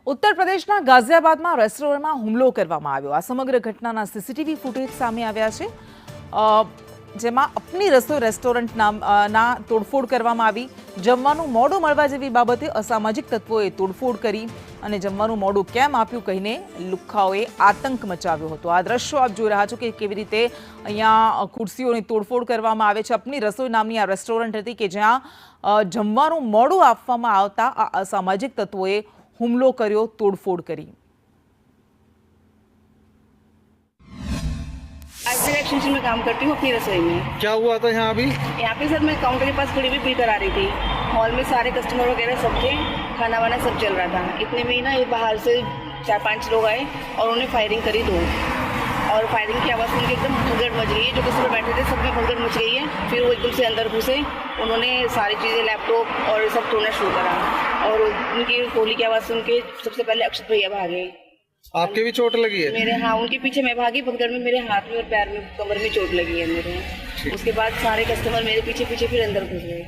ઉત્તર પ્રદેશના ગાઝિયાબાદમાં રેસ્ટોરન્ટમાં હુમલો કરવામાં આવ્યો। આ સમગ્ર ઘટનાના સીસીટીવી ફૂટેજ સામે આવ્યા છે, જેમાં અપની રસોઈ રેસ્ટોરન્ટ ના તોડફોડ કરવામાં આવી। જમવાનું મોડું મળવા જેવી બાબતે અસામાજિક તત્વોએ તોડફોડ કરી અને જમવાનું મોડું કેમ આપ્યું કહીને લુખ્ખાઓએ આતંક મચાવ્યો હતો। આ દ્રશ્યો આપ જોઈ રહ્યા છો કે કેવી રીતે અહીંયા ખુરશીઓની તોડફોડ કરવામાં આવે છે। અપની રસોઈ નામની આ રેસ્ટોરન્ટ હતી કે જ્યાં જમવાનું મોડું આપવામાં આવતા આ અસામાજિક તત્વોએ હુમલો કર્યો, तोड़फोड़ करी। आईटी एक्सटेंशन में काम करती हूँ अपनी रसोई में। क्या हुआ था यहाँ अभी? यहाँ पे सर मैं काउंटर के पास खड़ी हुई बिल करा रही थी। हॉल में सारे कस्टमर वगैरह सब थे, खाना वाना सब चल रहा था। इतने में ही ना ये बाहर से 4-5 लोग आए और उन्होंने फायरिंग करी 2, और फायरिंग की आवाज़ सुन के एकदम भगदड़ मच गई है। जो कस्टमर बैठे थे सब में भगदड़ मच गई है। फिर वो एकदम से अंदर घुसे, उन्होंने सारी चीज़ें लैपटॉप और सब तोड़ना शुरू करा, और उनकी गोली की आवाज़ सुन के सबसे पहले अक्षत भैया भागे। आपके भी चोट लगी है? मेरे, हाँ, उनके पीछे मैं भागी, भगदड़ में मेरे हाथ में और पैर में, कमर में चोट लगी है मेरे। उसके बाद सारे कस्टमर मेरे पीछे पीछे फिर अंदर घुस गए।